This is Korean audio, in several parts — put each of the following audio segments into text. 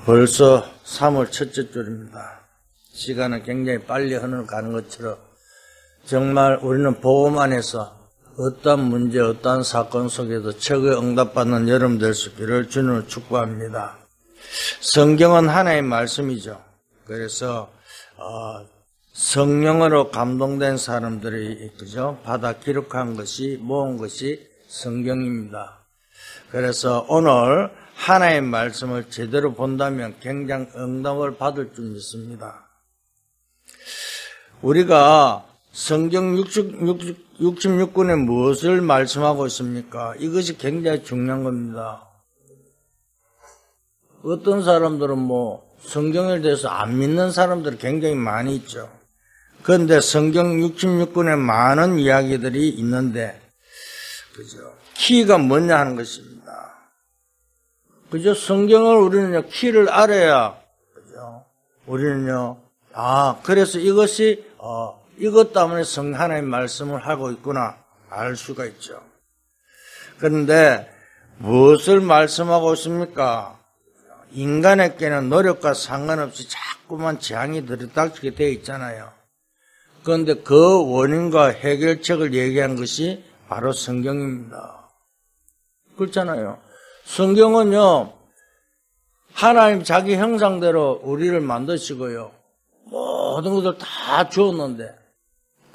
벌써 3월 첫째 주입니다. 시간은 굉장히 빨리 흘러가는 것처럼 정말 우리는 복음 안에서 어떠한 문제, 어떠한 사건 속에도 최고의 응답받는 여러분 될 수 있기를 주님을 축복합니다. 성경은 하나의 말씀이죠. 그래서 성령으로 감동된 사람들이 그죠? 받아 기록한 것이 모은 것이 성경입니다. 그래서 오늘 하나의 말씀을 제대로 본다면 굉장히 응답을 받을 줄 믿습니다. 우리가 성경 66권에 무엇을 말씀하고 있습니까? 이것이 굉장히 중요한 겁니다. 어떤 사람들은 성경에 대해서 안 믿는 사람들이 굉장히 많이 있죠. 그런데 성경 66권에 많은 이야기들이 있는데, 그죠? 키가 뭐냐 하는 것입니다. 그죠? 성경을 우리는요, 키를 알아야, 그죠? 우리는요, 그래서 이것이, 이것 때문에 하나님의 말씀을 하고 있구나, 알 수가 있죠. 그런데, 무엇을 말씀하고 있습니까? 인간에게는 노력과 상관없이 자꾸만 재앙이 들이닥치게 되어 있잖아요. 그런데 그 원인과 해결책을 얘기한 것이 바로 성경입니다. 그렇잖아요. 성경은요, 하나님 자기 형상대로 우리를 만드시고요, 모든 것을 다 주었는데,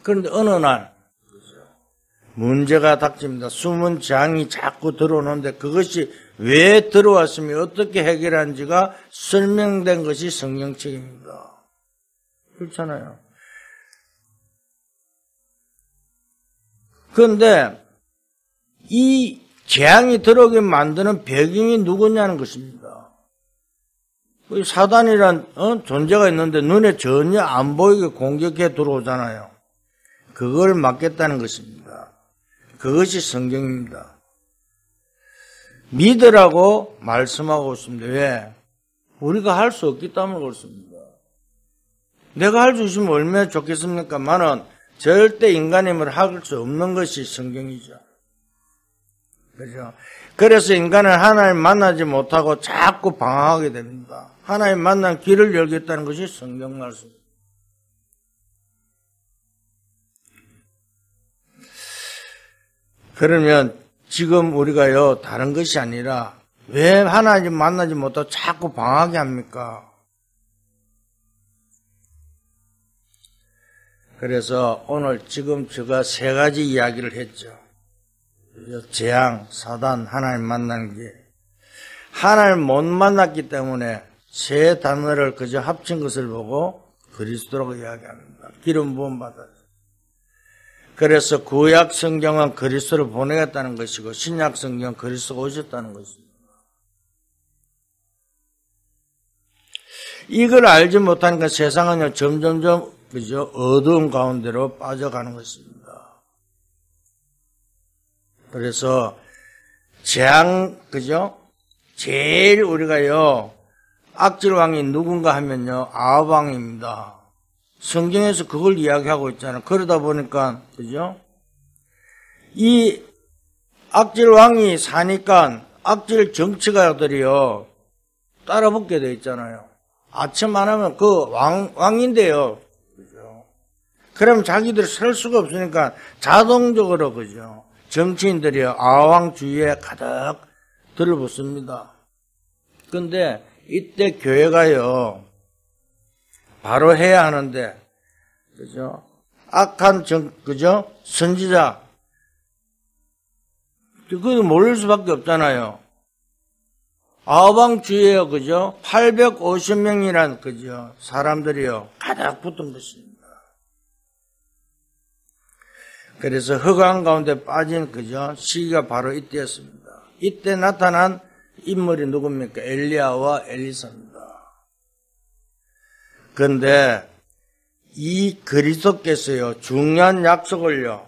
그런데 어느 날, 문제가 닥칩니다. 숨은 재앙이 자꾸 들어오는데 그것이 왜 들어왔으며 어떻게 해결하는지가 설명된 것이 성경책입니다. 그렇잖아요. 그런데 이 재앙이 들어오게 만드는 배경이 누구냐는 것입니다. 사단이란 존재가 있는데 눈에 전혀 안 보이게 공격해 들어오잖아요. 그걸 막겠다는 것입니다. 그것이 성경입니다. 믿으라고 말씀하고 있습니다. 왜? 우리가 할 수 없기 때문에 그렇습니다. 내가 할 수 있으면 얼마나 좋겠습니까만은 절대 인간임을 할 수 없는 것이 성경이죠. 그죠? 그래서 인간은 하나님 만나지 못하고 자꾸 방황하게 됩니다. 하나님 만난 길을 열겠다는 것이 성경 말씀입니다. 그러면 지금 우리가요, 다른 것이 아니라 왜 하나님 만나지 못하고 자꾸 방황하게 합니까? 그래서 오늘 지금 제가 3가지 이야기를 했죠. 재앙, 사단, 하나님 만나는 게. 하나님 못 만났기 때문에 3 단어를 그저 합친 것을 보고 그리스도라고 이야기합니다. 기름 부음 받았어요. 그래서 구약 성경은 그리스도를 보내겠다는 것이고 신약 성경은 그리스도가 오셨다는 것입니다. 이걸 알지 못하니까 세상은 점점점 그죠? 어두운 가운데로 빠져가는 것입니다. 그래서 재앙 그죠? 제일 우리가요 악질 왕이 누군가 하면요 아합 왕입니다. 성경에서 그걸 이야기하고 있잖아요. 그러다 보니까, 그죠? 이 악질 왕이 사니까 악질 정치가들이요, 따라붙게 돼 있잖아요. 아침 안 하면 그 왕인데요. 그죠? 그럼 자기들이 설 수가 없으니까 자동적으로, 그죠? 정치인들이요, 아왕 주위에 가득 들어붙습니다. 근데 이때 교회가요, 바로 해야 하는데, 그죠? 악한 그죠? 선지자. 그거 모를 수밖에 없잖아요. 아방 주위에요, 그죠? 850명이란, 그죠? 사람들이요, 가득 붙은 것입니다. 그래서 흑암 가운데 빠진, 그죠? 시기가 바로 이때였습니다. 이때 나타난 인물이 누굽니까? 엘리야와 엘리사입니다. 그런데 이 그리스도께서요 중요한 약속을요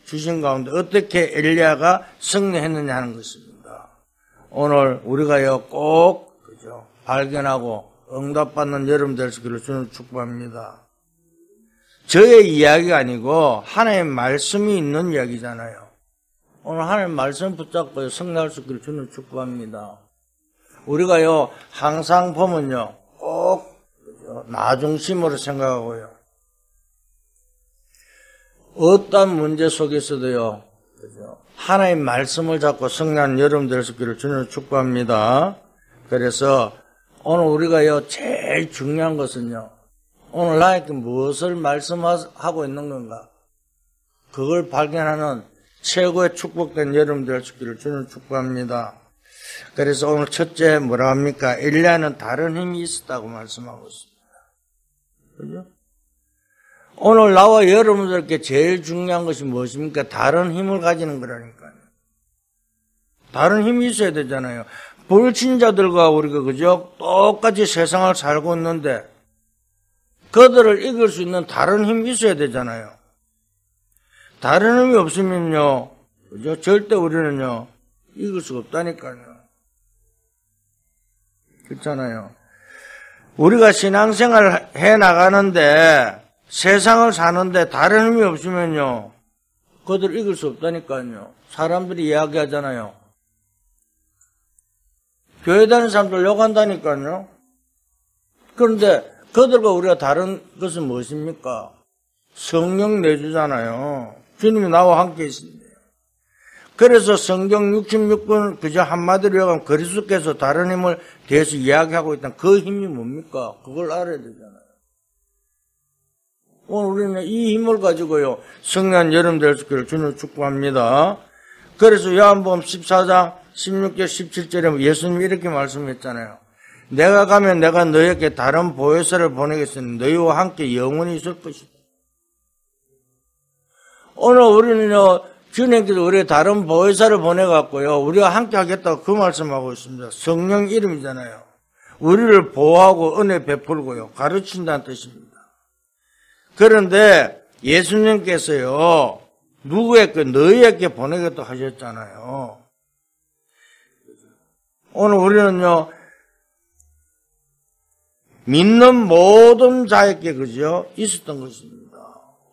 주신 가운데 어떻게 엘리야가 승리했느냐 하는 것입니다. 오늘 우리가요 꼭 그죠 발견하고 응답받는 여러분 될 수 있기를 주님 축복합니다. 저의 이야기가 아니고 하나님의 말씀이 있는 이야기잖아요. 오늘 하나님의 말씀 붙잡고 승리할 수 있기를 주님 축복합니다. 우리가요, 항상 보면요, 꼭 나중심으로 생각하고요. 어떤 문제 속에서도요, 하나님 말씀을 잡고 승리하는 여러분 될 수 있기를 주님을 축복합니다. 그래서 오늘 우리가요, 제일 중요한 것은요, 오늘 나에게 무엇을 말씀하고 있는 건가? 그걸 발견하는 최고의 축복된 여러분 될 수 있기를 주님을 축복합니다. 그래서 오늘 첫째 뭐라 합니까? 엘리야는 다른 힘이 있었다고 말씀하고 있습니다. 그죠? 오늘 나와 여러분들께 제일 중요한 것이 무엇입니까? 다른 힘을 가지는 거라니까요. 다른 힘이 있어야 되잖아요. 불신자들과 우리가 그죠? 똑같이 세상을 살고 있는데 그들을 이길 수 있는 다른 힘이 있어야 되잖아요. 다른 힘이 없으면요, 그죠? 절대 우리는요, 이길 수가 없다니까요. 그렇잖아요. 우리가 신앙생활 해 나가는데, 세상을 사는데 다른 힘이 없으면요, 그들을 이길 수 없다니까요. 사람들이 이야기하잖아요. 교회 다니는 사람들 욕한다니까요. 그런데 그들과 우리가 다른 것은 무엇입니까? 성령 내주잖아요. 주님이 나와 함께 있습니다. 그래서 성경 66권 그저 한마디로 얘기하면 그리스도께서 다른 힘을 대해서 이야기하고 있다는 그 힘이 뭡니까? 그걸 알아야 되잖아요. 오늘 우리는 이 힘을 가지고요, 승리한 여러분 될 수 있기를 주님을 축복합니다. 그래서 요한복음 14장 16절 17절에 예수님이 이렇게 말씀했잖아요. 내가 가면 내가 너희에게 다른 보혜사를 보내겠으니 너희와 함께 영원히 있을 것이다. 오늘 우리는요, 주님께서 우리의 다른 보혜사를 보내갖고요, 우리와 함께 하겠다고 그 말씀하고 있습니다. 성령 이름이잖아요. 우리를 보호하고 은혜 베풀고요, 가르친다는 뜻입니다. 그런데 예수님께서요, 누구에게, 너희에게 보내겠다고 하셨잖아요. 오늘 우리는요, 믿는 모든 자에게, 그죠? 있었던 것입니다.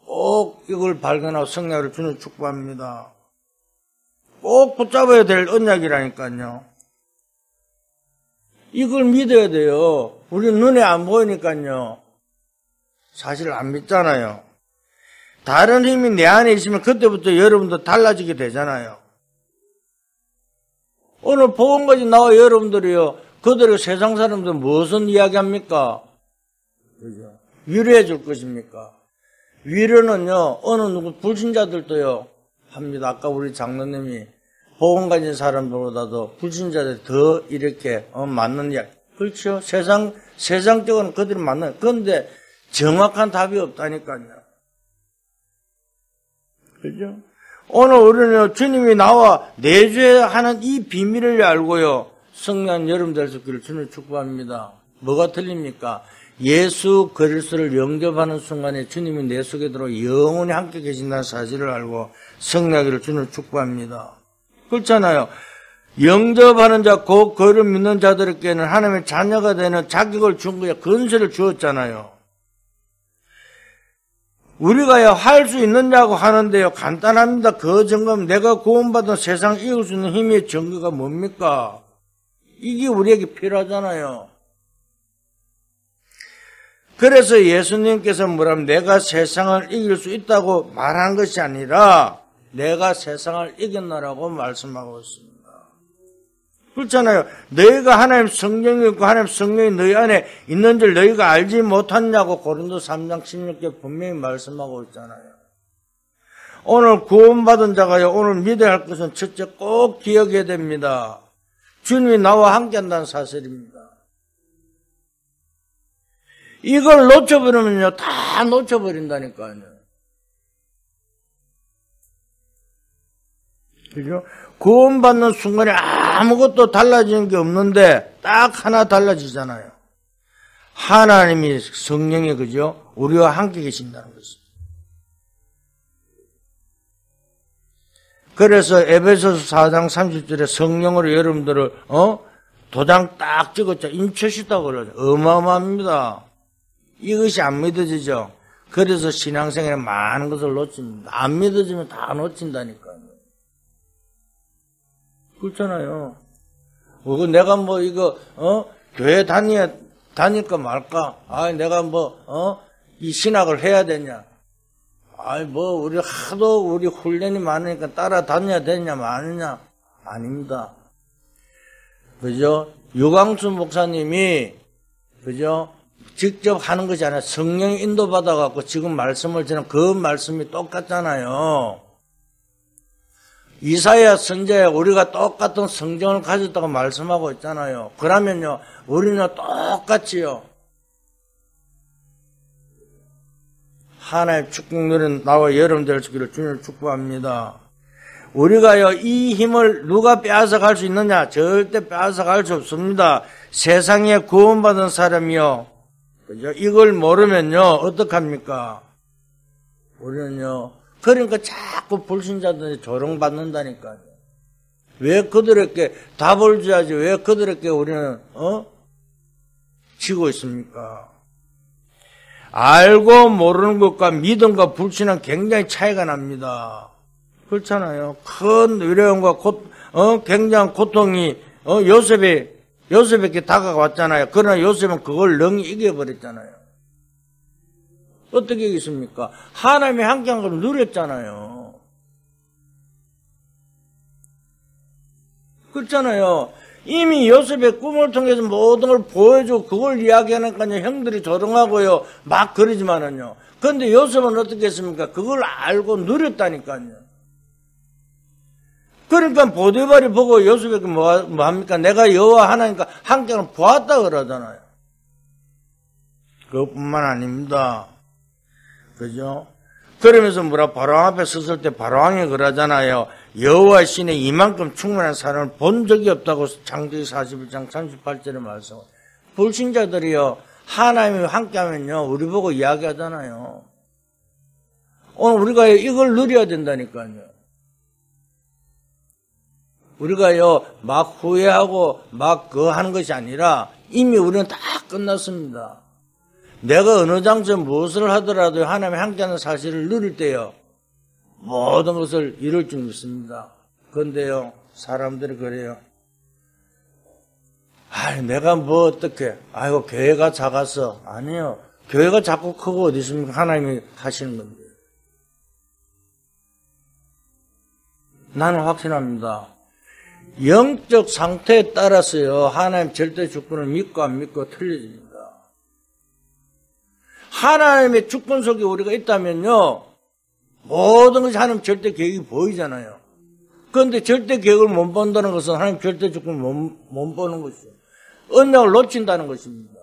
꼭 이걸 발견하고 성령을 주는 축복합니다. 꼭 붙잡아야 될 언약이라니까요. 이걸 믿어야 돼요. 우리 눈에 안 보이니까요. 사실 안 믿잖아요. 다른 힘이 내 안에 있으면 그때부터 여러분도 달라지게 되잖아요. 오늘 복음까지 나와 여러분들이요, 그들의 세상 사람들 무엇은 이야기합니까? 그죠? 위로해 줄 것입니까? 위로는요, 어느 누구 불신자들도요, 합니다. 아까 우리 장로님이 복음 가진 사람들보다도 불신자들이 더 이렇게 맞는 이야기. 그렇죠? 세상적으로는 그들이 맞는. 그런데 정확한 답이 없다니까요. 그죠? 오늘 우리는 주님이 나와 내주하는 이 비밀을 알고요, 성령한 여러분 될 수 있기를 주님을 축복합니다. 뭐가 틀립니까? 예수 그리스도를 영접하는 순간에 주님이 내 속에 들어 영원히 함께 계신다는 사실을 알고 성령하기를 주님을 축복합니다. 그렇잖아요. 영접하는 자, 곧 그를 믿는 자들에게는 하나님의 자녀가 되는 자격을 준 거야. 권세를 주었잖아요. 우리가요, 할 수 있느냐고 하는데요, 간단합니다. 그 증거는 내가 구원받은 세상 이길 수 있는 힘의 증거가 뭡니까? 이게 우리에게 필요하잖아요. 그래서 예수님께서 뭐라면 내가 세상을 이길 수 있다고 말한 것이 아니라 내가 세상을 이겼나라고 말씀하고 있습니다. 그렇잖아요. 너희가 하나님 성령이 있고 하나님 성령이 너희 안에 있는 줄 너희가 알지 못하냐고 고린도 3장 16절 분명히 말씀하고 있잖아요. 오늘 구원받은 자가요, 오늘 믿어야 할 것은 첫째 꼭 기억해야 됩니다. 주님이 나와 함께 한다는 사실입니다. 이걸 놓쳐버리면요, 다 놓쳐버린다니까요. 그죠? 구원받는 순간에 아무것도 달라지는 게 없는데 딱 하나 달라지잖아요. 하나님이 성령이 그죠? 우리와 함께 계신다는 것입니다. 그래서 에베소서 4장 30절에 성령으로 여러분들을 도장 딱 찍었죠. 인쳐시다고 그러죠. 어마어마합니다. 이것이 안 믿어지죠. 그래서 신앙생활에 많은 것을 놓칩니다. 안 믿어지면 다 놓친다니까요. 그렇잖아요. 내가 뭐 이거 교회 다닐까 말까? 내가 이 신학을 해야 되냐? 우리 하도 우리 훈련이 많으니까 따라다녀야 되냐 마느냐? 아닙니다. 그죠? 유광수 목사님이 그죠? 직접 하는 것이 아니라 성령 인도받아갖고 지금 말씀을 저는 그 말씀이 똑같잖아요. 이사야 선지자 우리가 똑같은 성경을 가졌다고 말씀하고 있잖아요. 그러면요, 우리는 똑같이요. 하나님의 축복 누리는 나와 여러분들 되기를 주님을 축복합니다. 우리가요, 이 힘을 누가 빼앗아 갈 수 있느냐? 절대 빼앗아 갈 수 없습니다. 세상에 구원받은 사람이요. 그죠? 이걸 모르면요, 어떡합니까? 우리는요, 그러니까 자꾸 불신자들이 조롱받는다니까요. 왜 그들에게 답을 줘야지, 왜 그들에게 우리는, 지고 있습니까? 알고 모르는 것과 믿음과 불신은 굉장히 차이가 납니다. 그렇잖아요. 큰 위로움과 굉장한 고통이, 요셉에게 다가왔잖아요. 그러나 요셉은 그걸 능히 이겨버렸잖아요. 어떻게 이겼습니까? 하나님이 함께한 걸 누렸잖아요. 그렇잖아요. 이미 요셉의 꿈을 통해서 모든 걸 보여주고 그걸 이야기하니까요. 형들이 조롱하고요. 막 그러지만은요. 그런데 요셉은 어떻게 했습니까? 그걸 알고 누렸다니까요. 그러니까 보디발이 보고 요셉에게 뭐합니까? 내가 여호와 하나님과 함께는 보았다 그러잖아요. 그것뿐만 아닙니다. 그죠? 그러면서 바로왕 앞에 섰을 때 바로왕이 그러잖아요. 여호와 신의 이만큼 충만한 사람을 본 적이 없다고 창세기 41장 38절에 말씀하고. 불신자들이요, 하나님이 함께하면요, 우리 보고 이야기하잖아요. 오늘 우리가 이걸 누려야 된다니까요. 우리가요, 막 후회하고 막 하는 것이 아니라 이미 우리는 다 끝났습니다. 내가 어느 장소에 무엇을 하더라도 하나님이 함께하는 사실을 누릴 때요, 모든 것을 이룰 줄 믿습니다. 그런데요, 사람들이 그래요. 내가 어떡해. 교회가 작아서. 아니요. 교회가 작고 크고 어디 있습니까? 하나님이 하시는 건데. 나는 확신합니다. 영적 상태에 따라서요, 하나님 절대 주권을 믿고 안 믿고 틀려집니다. 하나님의 주권 속에 우리가 있다면요, 모든 것이 하나님 절대 계획이 보이잖아요. 그런데 절대 계획을 못 본다는 것은 하나님 절대 주권을 못 보는 것이죠. 언약을 놓친다는 것입니다.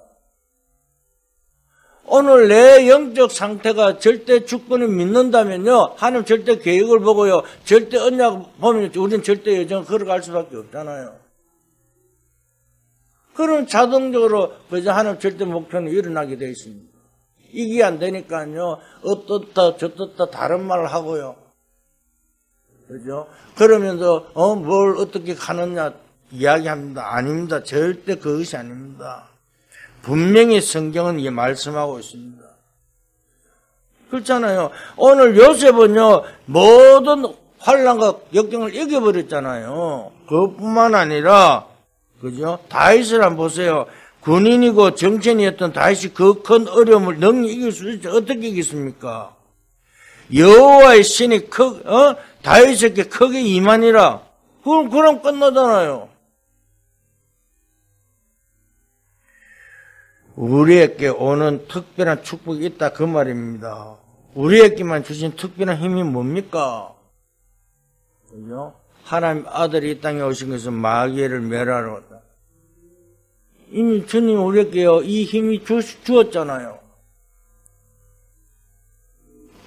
오늘 내 영적 상태가 절대 주권을 믿는다면요, 하나님 절대 계획을 보고요, 절대 언약 보면 우리는 절대 여정을 걸어갈 수밖에 없잖아요. 그럼 자동적으로 그저 하나님 절대 목표는 일어나게 되어 있습니다. 이게 안 되니까요, 어떻다 저떻다 다른 말을 하고요. 그죠? 그러면서 뭘 어떻게 가느냐 이야기합니다. 아닙니다. 절대 그것이 아닙니다. 분명히 성경은 이게 말씀하고 있습니다. 그렇잖아요. 오늘 요셉은요, 모든 환난과 역경을 이겨버렸잖아요. 그것뿐만 아니라, 그죠? 다윗을 한번 보세요. 군인이고 정치인이었던 다윗이 그 큰 어려움을 능히 이길 수 있죠. 어떻게 이겼습니까? 여호와의 신이 다윗에게 크게 임하니라. 그럼 끝나잖아요. 우리에게 오는 특별한 축복이 있다 그 말입니다. 우리에게만 주신 특별한 힘이 뭡니까? 그죠? 하나님 아들이 이 땅에 오신 것은 마귀를 멸하러 왔다. 이미 주님 우리에게요, 이 힘이 주었잖아요.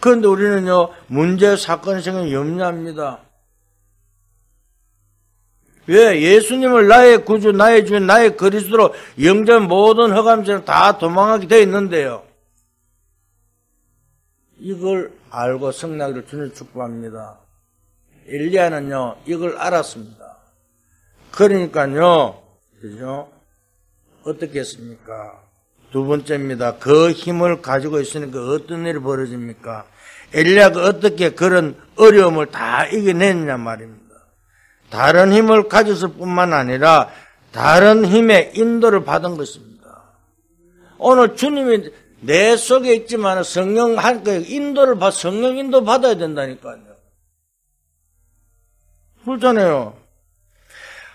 그런데 우리는요, 문제, 사건 생기면 염려합니다. 왜? 예수님을 나의 구주, 나의 주인, 나의 그리스도로 영전 모든 허감처럼 다 도망하게 되어 있는데요. 이걸 알고 승리하기를 주님 축복합니다. 엘리야는요, 이걸 알았습니다. 그러니까요, 그죠? 어떻게 했습니까? 두 번째입니다. 그 힘을 가지고 있으니까 어떤 일이 벌어집니까? 엘리야가 어떻게 그런 어려움을 다 이겨냈냐 말입니다. 다른 힘을 가졌을 뿐만 아니라 다른 힘의 인도를 받은 것입니다. 오늘 주님이 내 속에 있지만 성령 성령 인도 받아야 된다니까요. 그렇잖아요.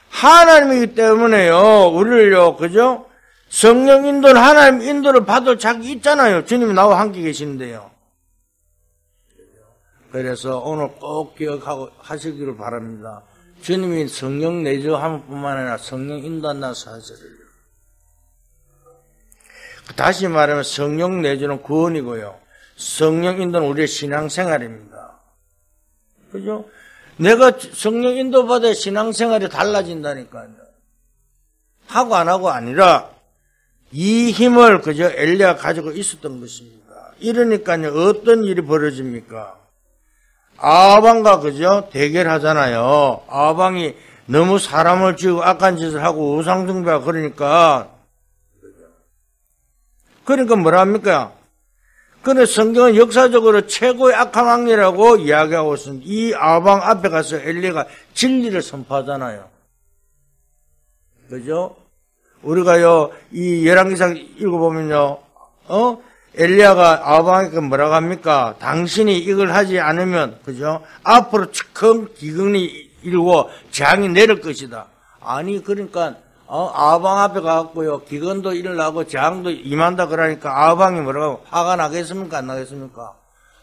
하나님이기 때문에요. 우리를요, 그죠? 성령 인도는 하나님 인도를 받을 자격이 있잖아요. 주님이 나와 함께 계시는데요. 그래서 오늘 꼭 기억하고 하시기를 바랍니다. 주님이 성령 내주함 뿐만 아니라 성령 인도한다는 사실을. 다시 말하면 성령 내주는 구원이고요. 성령 인도는 우리의 신앙생활입니다. 그죠? 내가 성령 인도 받아 신앙생활이 달라진다니까요. 하고 안 하고 아니라 이 힘을 그저 엘리야가 가지고 있었던 것입니다. 이러니까요, 어떤 일이 벌어집니까? 아방과 그죠? 대결하잖아요. 아방이 너무 사람을 죽이고 악한 짓을 하고 우상숭배하고 그러니까 뭐랍니까? 근데 성경은 역사적으로 최고의 악한 왕이라고 이야기하고 있습니다. 이 아방 앞에 가서 엘리야가 진리를 선포하잖아요. 그죠? 우리가요, 이 열왕기상 읽어보면요, 엘리야가 아방에게 뭐라고 합니까? 당신이 이걸 하지 않으면, 그죠? 앞으로 큰 기근이 일고 재앙이 내릴 것이다. 아니, 그러니까, 아방 앞에 가갖고요, 기근도 일어나고 재앙도 임한다 그러니까 아방이 뭐라고 화가 나겠습니까? 안 나겠습니까?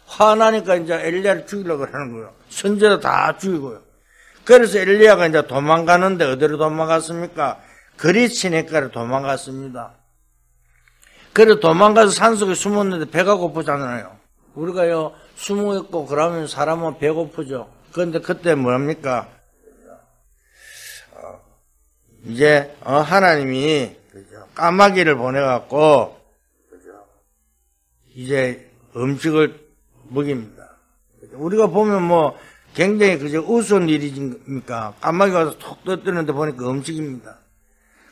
화나니까 이제 엘리야를 죽이려고 하는 거예요. 선제도 다 죽이고요. 그래서 엘리야가 이제 도망가는데 어디로 도망갔습니까? 그리시네가로 도망갔습니다. 그래서 도망가서 산속에 숨었는데 배가 고프잖아요. 우리가요, 숨어있고 그러면 사람은 배고프죠. 그런데 그때 뭐합니까? 이제 하나님이 까마귀를 보내갖고 이제 음식을 먹입니다. 우리가 보면 뭐 굉장히 그저 우스운 일이니까 까마귀가 와서 톡 떠뜨는데 보니까 음식입니다.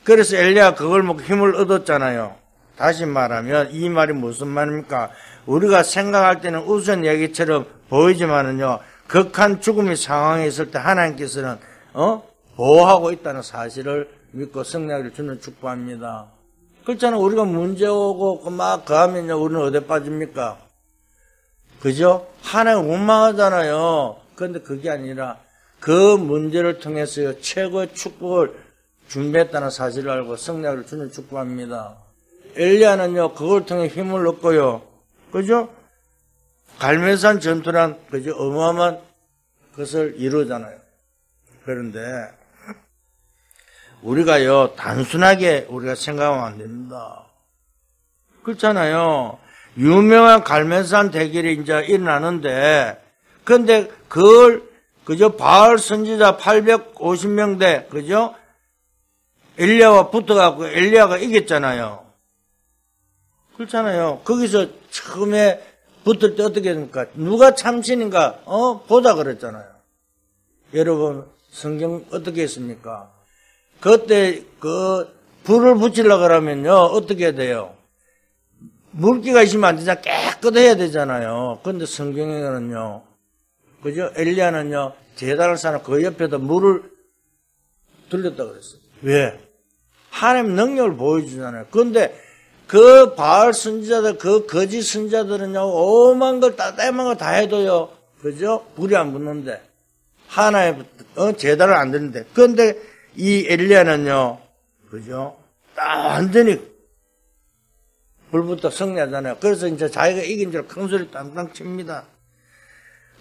그래서 엘리야가 그걸 먹고 힘을 얻었잖아요. 다시 말하면 이 말이 무슨 말입니까? 우리가 생각할 때는 우스운 얘기처럼 보이지만은요, 극한 죽음의 상황에 있을 때 하나님께서는 보호하고 있다는 사실을 믿고 승리하기를 주는 축복합니다. 그렇잖아요. 우리가 문제 오고 막 그하면요, 우리는 어디 빠집니까? 그죠? 하나님 원망하잖아요. 그런데 그게 아니라 그 문제를 통해서요, 최고의 축복을 준비했다는 사실을 알고 승리하기를 주는 축복합니다. 엘리야는요, 그걸 통해 힘을 얻고요, 그죠? 갈멜산 전투란, 그죠? 어마어마한 것을 이루잖아요. 그런데 우리가요, 단순하게 우리가 생각하면 안 됩니다. 그렇잖아요. 유명한 갈멜산 대결이 이제 일어나는데, 근데 그걸, 그죠? 바알 선지자 850명대, 그죠? 엘리야와 붙어갖고 엘리야가 이겼잖아요. 그렇잖아요. 거기서 처음에 붙을 때 어떻게 됩니까? 누가 참신인가? 보자 그랬잖아요. 여러분, 성경 어떻게 했습니까? 그때 불을 붙이려고 그러면요, 어떻게 돼요? 물기가 있으면 안 되잖아. 깨끗해야 되잖아요. 그런데 성경에는요, 그죠? 엘리야는요, 제단을 쌓아 그 옆에다 물을 들렸다 그랬어요. 왜? 하나님 능력을 보여주잖아요. 그런데 그 바알 선지자들, 그 거짓 선지자들은요, 오만 걸 따뜻한 걸 다 해도요, 그죠? 불이 안 붙는데, 하나의 제단을 안 드는데, 그런데 이 엘리야는요, 그죠? 완전히 불부터 승리하잖아요. 그래서 이제 자기가 이긴 줄 큰 소리 땅땅 칩니다.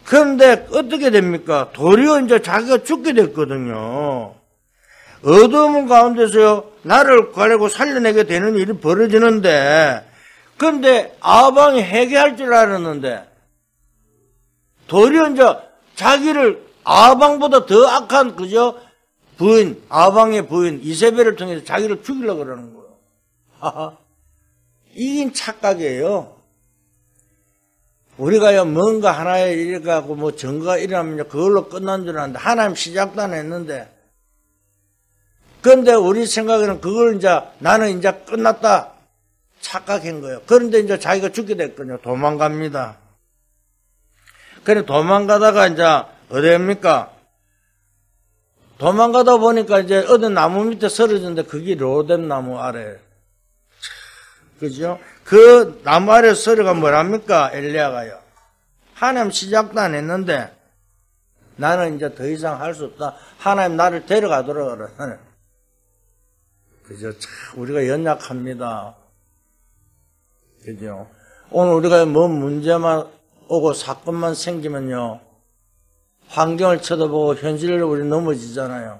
그런데 어떻게 됩니까? 도리어 이제 자기가 죽게 됐거든요. 어두움 가운데서요, 나를 가리고 살려내게 되는 일이 벌어지는데, 그런데 아방이 회개할 줄 알았는데, 도리어 이제 자기를 아방보다 더 악한, 그죠? 부인, 아방의 부인, 이세벨을 통해서 자기를 죽이려고 그러는 거예요. 하하. 이긴 착각이에요. 우리가요, 뭔가 하나에 일어가고 뭐 증거가 일어나면 그걸로 끝난 줄 알았는데, 하나님 시작도 안 했는데, 그런데 우리 생각에는 그걸 이제 나는 이제 끝났다 착각한 거예요. 그런데 이제 자기가 죽게 됐거든요. 도망갑니다. 그래 도망가다가 이제 어디입니까? 도망가다 보니까 이제 어느 나무 밑에 쓰러졌는데 그게 로뎀 나무 아래. 그죠? 그 나무 아래 쓰러가 뭐랍니까? 엘리야가요. 하나님 시작도 안 했는데 나는 이제 더 이상 할 수 없다. 하나님 나를 데려가도록 그래. 그죠? 참 우리가 연약합니다. 그죠? 오늘 우리가 뭐 문제만 오고 사건만 생기면요. 환경을 쳐다보고 현실을 우리 넘어지잖아요.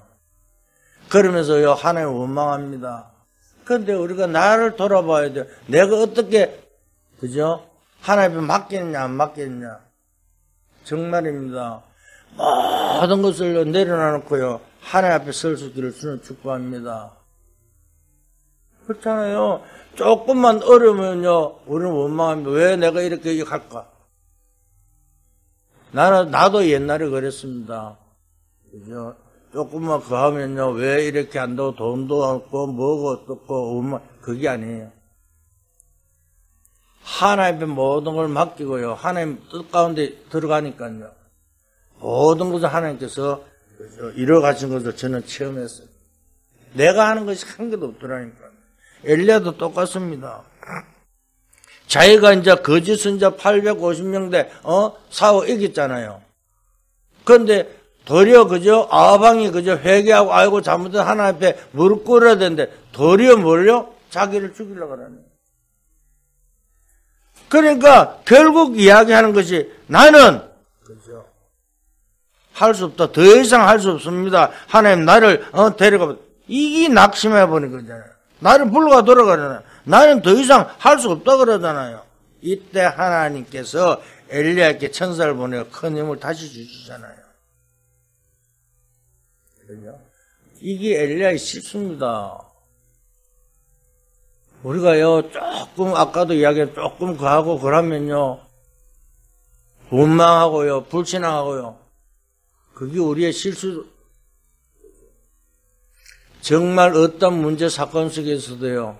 그러면서요, 하나님 원망합니다. 그런데 우리가 나를 돌아봐야 돼요. 내가 어떻게, 그죠? 하나님께 맡기느냐, 안 맡기느냐. 정말입니다. 모든 것을 내려놔놓고요, 하나님 앞에 설 수 있기를 주는 축복합니다. 그렇잖아요. 조금만 어려우면요, 우리는 원망합니다. 왜 내가 이렇게 할까? 나도 옛날에 그랬습니다. 그죠? 조금만 그 하면요, 왜 이렇게 한다고 돈도 없고, 뭐고 어떻고, 그게 아니에요. 하나님의 모든 걸 맡기고요, 하나님 뜻 가운데 들어가니까요, 모든 것을 하나님께서 이뤄가신 것을 저는 체험했어요. 내가 하는 것이 한 개도 없더라니까요. 엘리야도 똑같습니다. 자기가 이제 거짓 선자 850명대, 싸워 이겼잖아요. 그런데 도리어, 그죠? 아방이, 그죠? 회개하고, 아이고, 잘못된 하나님 앞에 무릎 꿇어야 되는데, 도리어 뭘요? 자기를 죽이려고 그러네. 그러니까, 결국 이야기하는 것이, 나는, 그죠? 할 수 없다. 더 이상 할 수 없습니다. 하나님 나를, 데려가, 이게 낙심해 버린 거잖아요. 나를 불러가 돌아가잖아요. 나는 더 이상 할 수 없다 그러잖아요. 이때 하나님께서 엘리야에게 천사를 보내어 큰 힘을 다시 주시잖아요. 그죠? 이게 엘리야의 실수입니다. 우리가요, 조금, 아까도 이야기한 조금 그하고 그러면요, 원망하고요, 불신앙하고요, 그게 우리의 실수. 정말 어떤 문제 사건 속에서도요,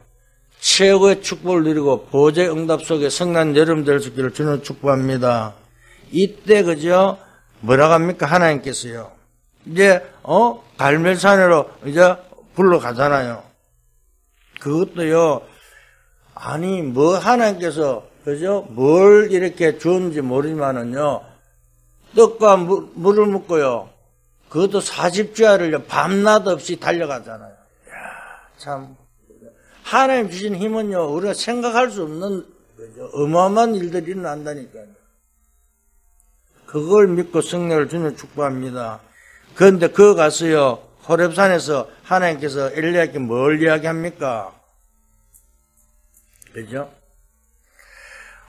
최고의 축복을 누리고 보좌의 응답 속에 성난 여름 될 수 있기를 주는 축복합니다. 이때 그죠? 뭐라고 합니까? 하나님께서요. 이제 갈멜산으로 이제 불러가잖아요. 그것도요. 아니 뭐 하나님께서 그죠? 뭘 이렇게 주었는지 모르지만은요. 떡과 물을 먹고요. 그것도 40주야를 밤낮 없이 달려가잖아요. 이야, 참. 하나님 주신 힘은요, 우리가 생각할 수 없는 어마어마한 일들이 일어난다니까요. 그걸 믿고 승리를 주는 축복합니다. 그런데 그거 가서요, 호렙산에서 하나님께서 엘리야에게 뭘 이야기합니까? 그죠?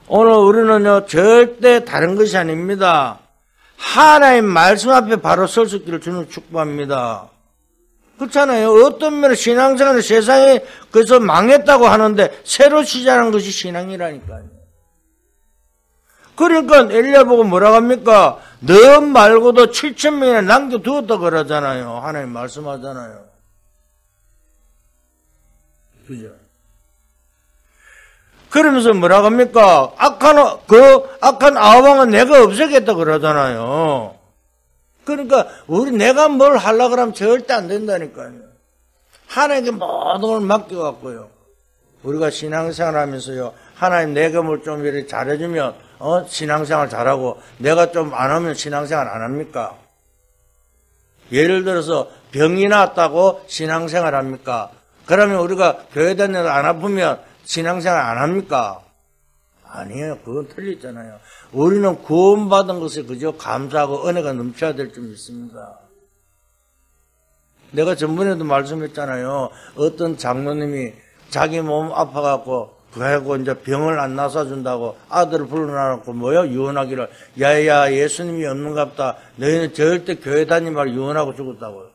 오늘 우리는요, 절대 다른 것이 아닙니다. 하나님 말씀 앞에 바로 설 수 있기를 주는 축복합니다. 그렇잖아요. 어떤 면에 신앙생활은 세상에 그래서 망했다고 하는데 새로 시작하는 것이 신앙이라니까요. 그러니까 엘리야 보고 뭐라고 합니까? 너 말고도 7,000명이나 남겨두었다 그러잖아요. 하나님 말씀하잖아요. 그죠? 그러면서 뭐라고 합니까? 악한 아왕은 내가 없애겠다 그러잖아요. 그러니까 내가 뭘 하려고 그러면 절대 안 된다니까요. 하나님께 모든 걸 맡겨갖고요. 우리가 신앙생활 하면서요. 하나님 내가 뭘 좀 이렇게 잘해주면 신앙생활 잘하고 내가 좀 안 하면 신앙생활 안 합니까? 예를 들어서 병이 났다고 신앙생활 합니까? 그러면 우리가 교회 다녀도 안 아프면 신앙생활 안 합니까? 아니에요. 그건 틀렸잖아요. 우리는 구원받은 것에 그저 감사하고 은혜가 넘쳐야 될 줄 믿습니다. 내가 전번에도 말씀했잖아요. 어떤 장로님이 자기 몸 아파갖고 그하고 이제 병을 안 나서준다고 아들을 불러놔놓고 뭐요? 유언하기를 야야 예수님이 없는갑다. 너희는 절대 교회 다니지 말고 유언하고 죽었다고요.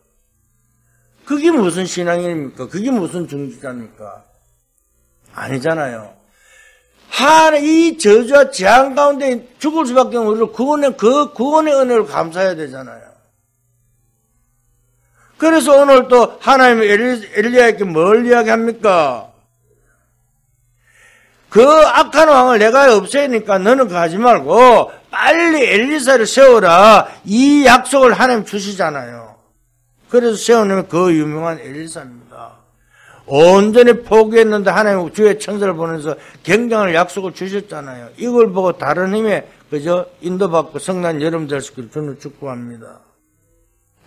그게 무슨 신앙입니까? 그게 무슨 중직자입니까? 아니잖아요. 이 저주와 재앙 가운데 죽을 수밖에 없는 우리를 그 구원의 은혜를 감사해야 되잖아요. 그래서 오늘 또 하나님이 엘리야에게 뭘 이야기합니까? 그 악한 왕을 내가 없애니까 너는 가지 말고 빨리 엘리사를 세워라. 이 약속을 하나님 주시잖아요. 그래서 세우는 그 유명한 엘리사입니다. 온전히 포기했는데 하나님 주의 천사를 보내서 굉장한 약속을 주셨잖아요. 이걸 보고 다른 힘에 그저 인도받고 성난 여러분 될 수 있기를 주는 축복합니다.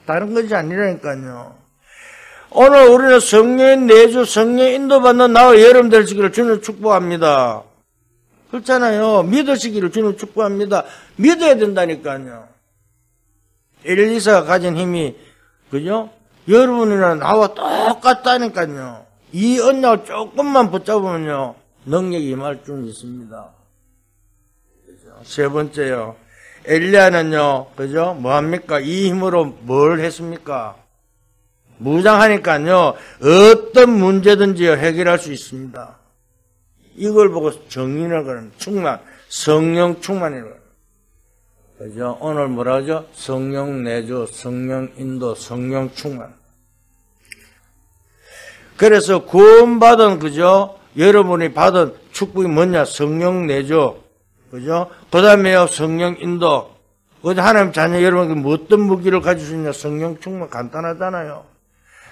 다른 것이 아니라니까요. 오늘 우리는 성령의 내주, 성령의 인도받는 나와 여러분 될 수 있기를 주는 축복합니다. 그렇잖아요. 믿으시기를 주는 축복합니다. 믿어야 된다니까요. 엘리사가 가진 힘이 그죠? 여러분이나 나와 똑같다니까요. 이 언약을 조금만 붙잡으면요 능력이 임할 줄 있습니다. 그죠? 세 번째요. 엘리야는요, 그죠? 뭐합니까? 이 힘으로 뭘 했습니까? 무장하니까요, 어떤 문제든지 해결할 수 있습니다. 이걸 보고 정인을 거는 충만, 성령 충만이라고. 그죠? 오늘 뭐라 하죠? 성령 내주, 성령 인도, 성령 충만. 그래서 구원받은, 그죠? 여러분이 받은 축복이 뭐냐? 성령 내주. 그죠? 그 다음에요, 성령 인도. 그죠? 하나님 자녀 여러분에게 어떤 무기를 가질 수 있냐? 성령 충만 간단하잖아요.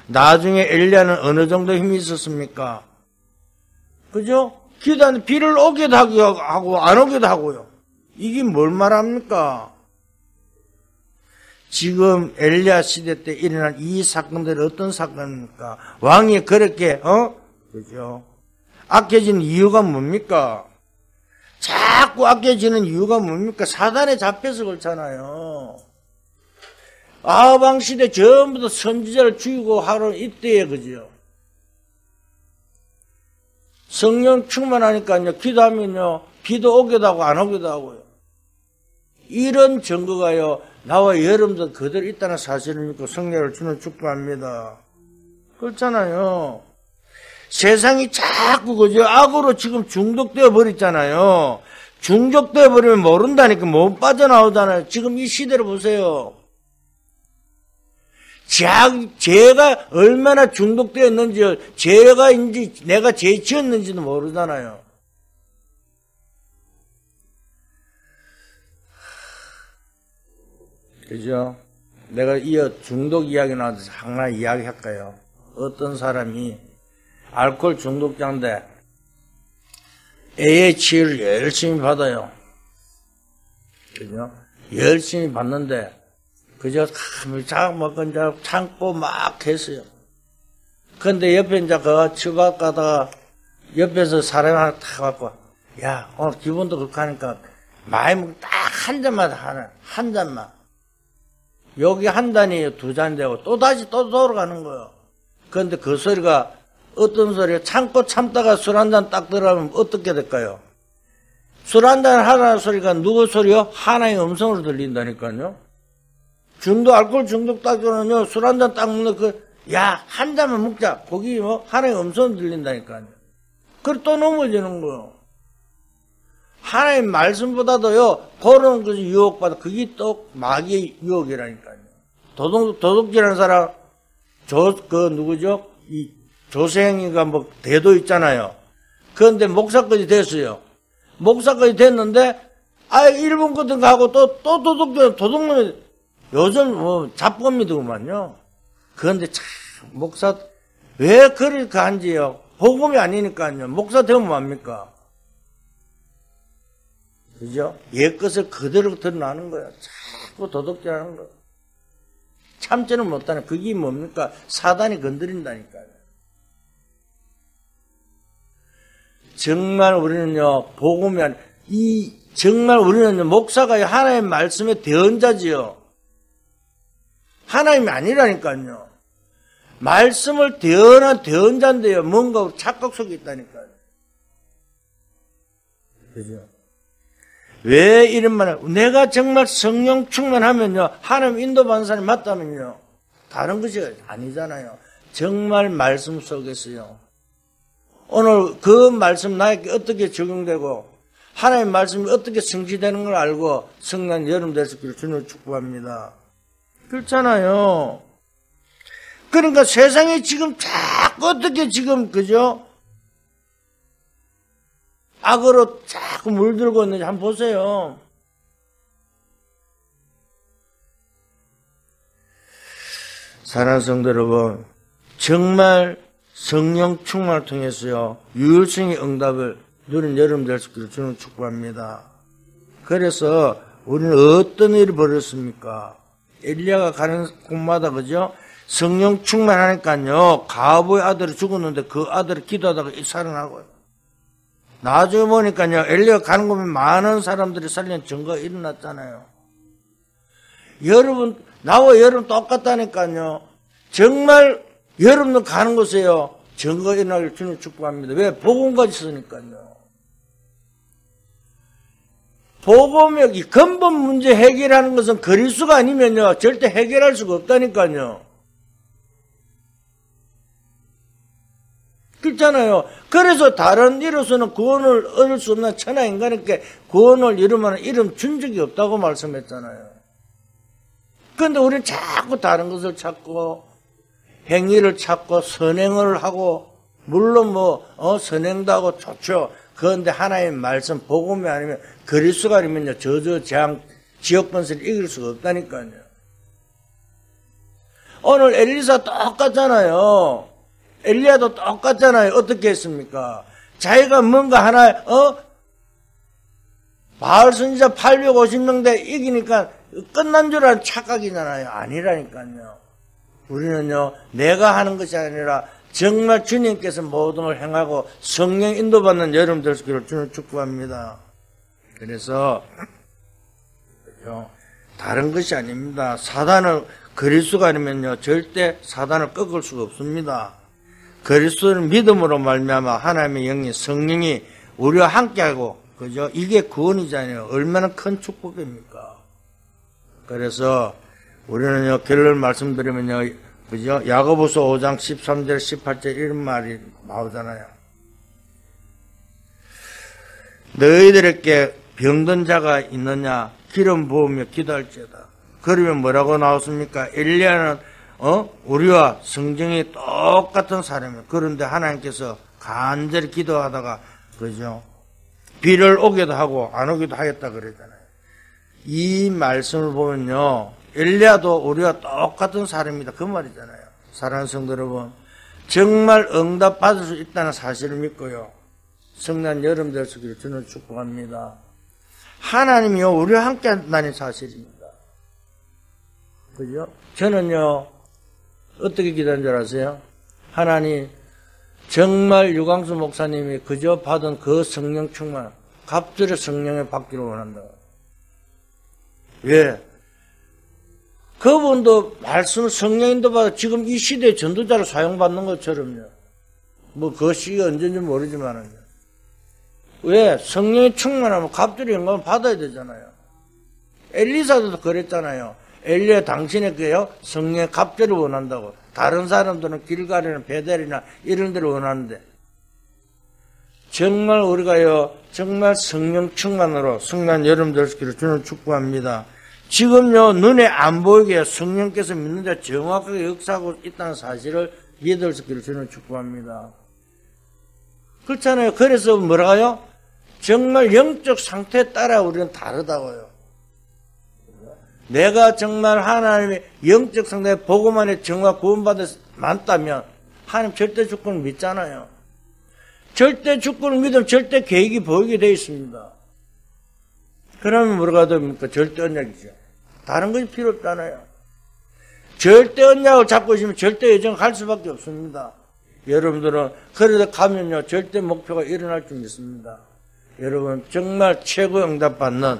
나중에 엘리야는 어느 정도 힘이 있었습니까? 그죠? 기도하는데 비를 오게도 하고, 안 오게도 하고요. 이게 뭘 말합니까? 지금 엘리야 시대 때 일어난 이 사건들이 어떤 사건입니까? 왕이 그렇게 그죠? 아껴진 이유가 뭡니까? 자꾸 아껴지는 이유가 뭡니까? 사단에 잡혀서 그렇잖아요. 아방 시대 전부 다 선지자를 죽이고 하러 이때에 그죠? 성령 충만하니까요. 기도하면요. 비도 오기도 하고 안 오기도 하고요. 이런 증거가요. 나와 여러분들 그대로 있다는 사실을 믿고 성령을 주는 축복합니다. 그렇잖아요. 세상이 자꾸 그죠? 악으로 지금 중독되어 버렸잖아요. 중독되어 버리면 모른다니까 못 빠져나오잖아요. 지금 이 시대를 보세요. 죄가 얼마나 중독되어 있는지, 죄가인지 내가 죄 지었는지도 모르잖아요. 그죠? 내가 이어 중독 이야기 나와서 하나 이야기 할까요? 어떤 사람이 알코올 중독자인데 AH를 열심히 받아요. 그죠? 열심히 받는데 그저 참 먹고 이제 참고 막 했어요. 근데 옆에 이제 그 치과 가다가 옆에서 사람 하나 탁 갖고 야 오늘 기분도 그렇게 하니까 많이 먹고 딱 한 잔만 하나 한 잔만 여기 한 잔이 두 잔 되고 또 다시 또 돌아가는 거예요. 그런데 그 소리가 어떤 소리가 참고 참다가 술 한 잔 딱 들어가면 어떻게 될까요? 술 한 잔 하라는 소리가 누구 소리요? 하나의 음성으로 들린다니까요. 알코올 중독 딱 들어오면요. 술 한 잔 딱 먹는 야, 한 잔만 먹자. 거기 하나의 음성으로 들린다니까요. 그걸 또 넘어지는 거예요. 하나의 말씀보다도요, 그런 유혹받아. 그게 또 마귀의 유혹이라니까요. 도둑질하는 사람, 누구죠? 이 조세행이가 대도 있잖아요. 그런데 목사까지 됐어요. 목사까지 됐는데, 1분 거든 가고 또 도둑놈이 요즘 잡범이더구만요. 그런데 참, 목사, 왜 그렇게 한지요? 복음이 아니니까요. 목사 되면 뭡니까? 그죠? 옛것을 그대로 드러나는 거야. 자꾸 도둑질하는 거야. 참지는 못하는 그게 뭡니까? 사단이 건드린다니까요. 정말 우리는요, 복음이 정말 우리는요, 목사가 하나님의 말씀의 대언자지요. 하나님이 아니라니까요. 말씀을 대언한 대언자인데요, 뭔가 착각 속에 있다니까요. 그죠? 왜 이런 말을, 내가 정말 성령 충만하면요, 하나님 인도받는 사람이 맞다면요, 다른 것이 아니잖아요. 정말 말씀 속에서요. 오늘 그 말씀 나에게 어떻게 적용되고, 하나님의 말씀이 어떻게 성취되는 걸 알고, 성령 여름 될 수 있기를 주님을 축복합니다. 그렇잖아요. 그러니까 세상에 지금 자꾸 어떻게 지금, 그죠? 악으로 자꾸 물들고 있는지 한번 보세요. 사랑하는 성도 여러분, 정말 성령 충만을 통해서요, 유일성의 응답을 누린 여러분 될 수 있기를 저는 축복합니다. 그래서 우리는 어떤 일이 벌어졌습니까? 엘리야가 가는 곳마다, 그죠? 성령 충만하니까요, 가부의 아들이 죽었는데 그 아들이 기도하다가 살아나고요. 나중에 보니까요, 엘리야가 가는 곳에 많은 사람들이 살리는 증거가 일어났잖아요. 여러분, 나와 여러분 똑같다니까요. 정말 여러분도 가는 곳에요, 증거가 일어나길 주님 축복합니다. 왜? 복음까지 있으니까요. 복음의 근본 문제 해결하는 것은 그리스도가 아니면요, 절대 해결할 수가 없다니까요. 그렇잖아요. 그래서 다른 이로서는 구원을 얻을 수 없는 천하 인간에게 구원을 이루면 이름 준 적이 없다고 말씀했잖아요. 그런데 우리는 자꾸 다른 것을 찾고 행위를 찾고 선행을 하고, 물론 선행도 하고 좋죠. 그런데 하나님의 말씀 복음이 아니면 그리스도가 아니면요, 재앙 지역 번세를 이길 수가 없다니까요. 오늘 엘리사 똑같잖아요. 엘리야도 똑같잖아요. 어떻게 했습니까? 자기가 뭔가 하나, 바알 선지자 850명대 이기니까 끝난 줄 아는 착각이잖아요. 아니라니까요. 우리는요, 내가 하는 것이 아니라 정말 주님께서 모든 걸 행하고 성령 인도받는 여러분 될 수 있기를 주님 축복합니다. 그래서 다른 것이 아닙니다. 사단을, 그리스도가 아니면요, 절대 사단을 꺾을 수가 없습니다. 그리스도는 믿음으로 말미암아 하나님의 영이, 성령이 우리와 함께하고, 그죠? 이게 구원이잖아요. 얼마나 큰 축복입니까? 그래서 우리는요, 결론을 말씀드리면요, 그죠? 야고보서 5장 13절, 18절 이런 말이 나오잖아요. 너희들에게 병든 자가 있느냐? 기름 부으며 기도할지어다. 그러면 뭐라고 나왔습니까? 엘리야는 우리와 성경이 똑같은 사람이에요. 그런데 하나님께서 간절히 기도하다가, 그죠? 비를 오기도 하고 안 오기도 하겠다 그랬잖아요. 이 말씀을 보면요, 엘리야도 우리와 똑같은 사람입니다. 그 말이잖아요. 사랑하는 성도 여러분, 정말 응답 받을 수 있다는 사실을 믿고요, 성난 여러분 될 수 있기를 주는 축복합니다. 하나님이요, 우리와 함께 한다는 사실입니다. 그죠? 저는요, 어떻게 기도한 줄 아세요? 하나님, 정말 유광수 목사님이 그저 받은 그 성령 충만, 갑절의 성령을 받기를 원한다. 왜? 그분도 말씀을 성령인도 받아 지금 이 시대의 전도자로 사용받는 것처럼요. 그 시기가 언제인지 모르지만은요. 왜? 성령이 충만하면 갑절의 영감을 받아야 되잖아요. 엘리사도 그랬잖아요. 엘리야 당신의 그요, 성령의 갑절을 원한다고. 다른 사람들은 길갈이나 베델이나 이런 데를 원하는데, 정말 우리가요, 정말 성령 충만으로 성난 여러분 될 수 있기를 주는 축복합니다. 지금요, 눈에 안 보이게 성령께서 믿는 자 정확하게 역사하고 있다는 사실을 믿을 수 있기를 주는 축복합니다. 그렇잖아요. 그래서 뭐라고요? 정말 영적 상태에 따라 우리는 다르다고요. 내가 정말 하나님의 영적 상태에 복음 안에 정말 구원받아 많다면 하나님 절대 주권을 믿잖아요. 절대 주권을 믿으면 절대 계획이 보이게 되어 있습니다. 그러면 뭐가 됩니까? 절대 언약이죠. 다른 것이 필요 없잖아요. 절대 언약을 잡고 있으면 절대 여정 갈 수밖에 없습니다. 여러분들은 그래도 가면요, 절대 목표가 일어날 줄 믿습니다. 여러분 정말 최고 응답받는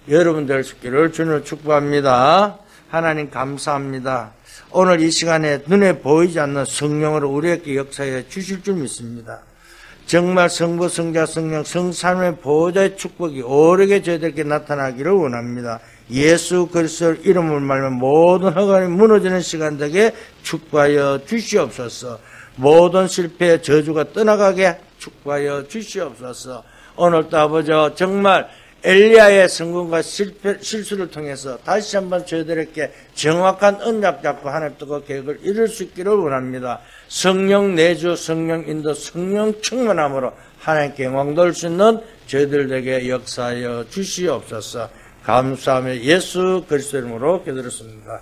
여러분 될 수 있기를 주님을 축복합니다. 하나님 감사합니다. 오늘 이 시간에 눈에 보이지 않는 성령으로 우리에게 역사해 주실 줄 믿습니다. 정말 성부, 성자, 성령, 성삼의 보호자의 축복이 오래게 저희들에게 나타나기를 원합니다. 예수 그리스도의 이름을 말하면 모든 허감이 무너지는 시간 되게 축복하여 주시옵소서. 모든 실패의 저주가 떠나가게 축복하여 주시옵소서. 오늘도 아버지 정말 엘리야의 성공과 실수를 통해서 다시 한번 저희들에게 정확한 언약 잡고 하나님 뜻과 계획을 이룰 수 있기를 원합니다. 성령 내주, 성령 인도, 성령 충만함으로 하나님께 영광 돌릴 수 있는 저희들에게 역사하여 주시옵소서. 감사하며 예수 그리스도 이름으로 기도드렸습니다.